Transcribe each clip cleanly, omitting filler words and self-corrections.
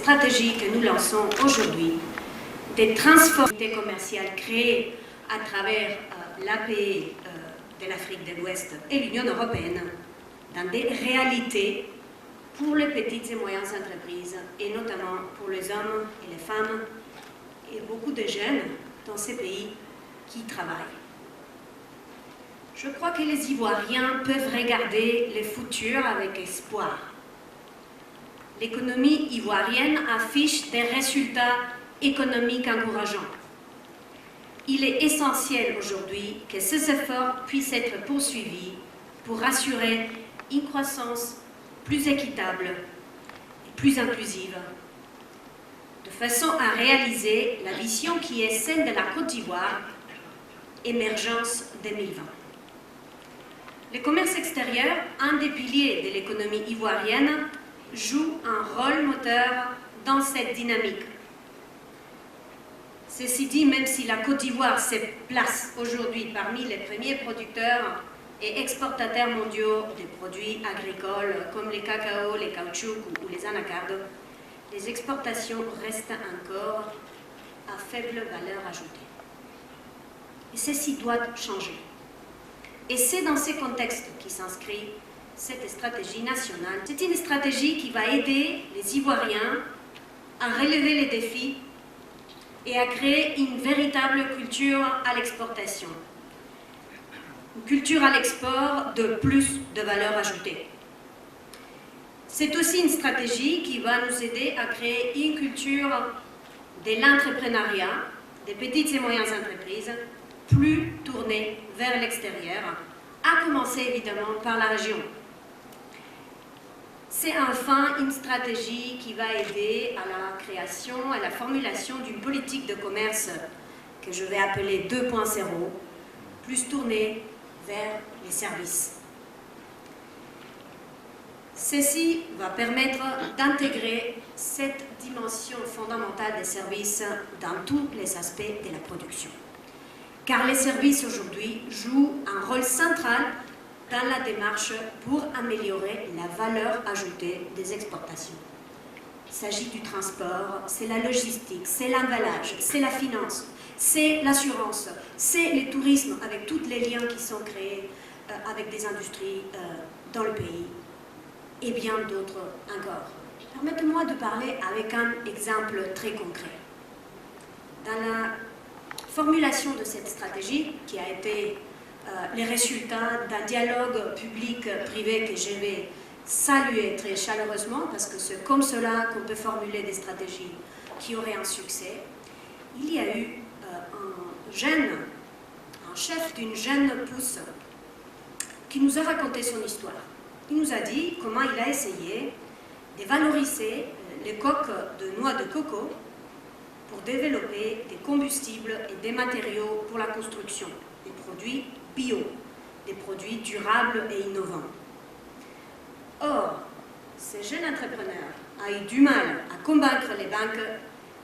stratégie que nous lançons aujourd'hui, des transformations commerciales créées à travers l'APE de l'Afrique de l'Ouest et l'Union européenne dans des réalités pour les petites et moyennes entreprises, et notamment pour les hommes et les femmes, et beaucoup de jeunes dans ces pays qui travaillent. Je crois que les Ivoiriens peuvent regarder le futur avec espoir. L'économie ivoirienne affiche des résultats économiques encourageants. Il est essentiel aujourd'hui que ces efforts puissent être poursuivis pour assurer une croissance plus équitable et plus inclusive, de façon à réaliser la vision qui est celle de la Côte d'Ivoire, Émergence 2020. Le commerce extérieur, un des piliers de l'économie ivoirienne, joue un rôle moteur dans cette dynamique. Ceci dit, même si la Côte d'Ivoire se place aujourd'hui parmi les premiers producteurs et exportateurs mondiaux des produits agricoles comme les cacao, les caoutchoucs ou les anacardes, les exportations restent encore à faible valeur ajoutée. Et ceci doit changer. Et c'est dans ces contextes qui s'inscrit cette stratégie nationale. C'est une stratégie qui va aider les Ivoiriens à relever les défis et à créer une véritable culture à l'exportation. Une culture à l'export de plus de valeur ajoutée. C'est aussi une stratégie qui va nous aider à créer une culture de l'entrepreneuriat, des petites et moyennes entreprises, plus tournée vers l'extérieur, à commencer évidemment par la région. C'est enfin une stratégie qui va aider à la création, à la formulation d'une politique de commerce que je vais appeler 2.0, plus tournée vers les services. Ceci va permettre d'intégrer cette dimension fondamentale des services dans tous les aspects de la production. Car les services aujourd'hui jouent un rôle central dans la démarche pour améliorer la valeur ajoutée des exportations. Il s'agit du transport, c'est la logistique, c'est l'emballage, c'est la finance, c'est l'assurance, c'est le tourisme avec tous les liens qui sont créés avec des industries dans le pays et bien d'autres encore. Permettez-moi de parler avec un exemple très concret. Dans la formulation de cette stratégie, qui a été les résultats d'un dialogue public-privé que je vais saluer très chaleureusement, parce que c'est comme cela qu'on peut formuler des stratégies qui auraient un succès, il y a eu un chef d'une jeune pousse qui nous a raconté son histoire. Il nous a dit comment il a essayé de valoriser les coques de noix de coco pour développer des combustibles et des matériaux pour la construction, des produits bio, des produits durables et innovants. Or, ce jeune entrepreneur a eu du mal à convaincre les banques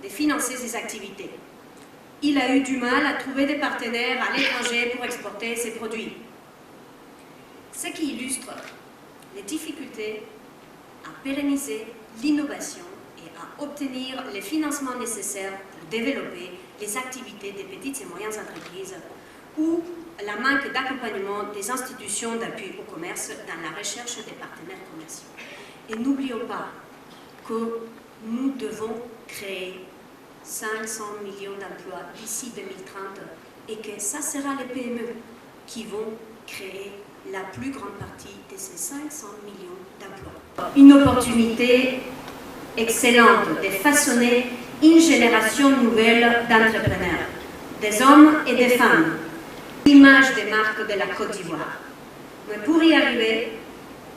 de financer ses activités. Il a eu du mal à trouver des partenaires à l'étranger pour exporter ses produits. Ce qui illustre les difficultés à pérenniser l'innovation et à obtenir les financements nécessaires pour développer les activités des petites et moyennes entreprises ou la manque d'accompagnement des institutions d'appui au commerce dans la recherche des partenaires commerciaux. Et n'oublions pas que nous devons créer 500 millions d'emplois d'ici 2030 et que ça sera les PME qui vont créer la plus grande partie de ces 500 millions d'emplois. Une opportunité excellente de façonner une génération nouvelle d'entrepreneurs, des hommes et des femmes, l'image des marques de la Côte d'Ivoire. Mais pour y arriver,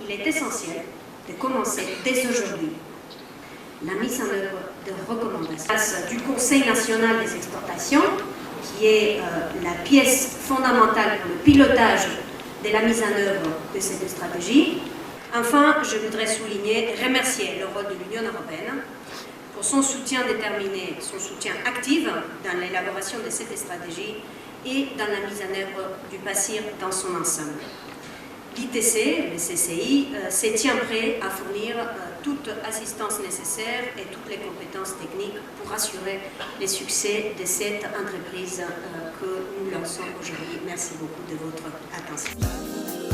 il est essentiel de commencer dès aujourd'hui la mise en œuvre de recommandations du Conseil national des exportations, qui est la pièce fondamentale pour le pilotage de la mise en œuvre de cette stratégie. Enfin, je voudrais souligner et remercier le rôle de l'Union européenne pour son soutien déterminé, son soutien actif dans l'élaboration de cette stratégie et dans la mise en œuvre du PACIR dans son ensemble. l'ITC, le CCI, se tient prêt à fournir toute assistance nécessaire et toutes les compétences techniques pour assurer le succès de cette entreprise que nous lançons aujourd'hui. Merci beaucoup de votre attention.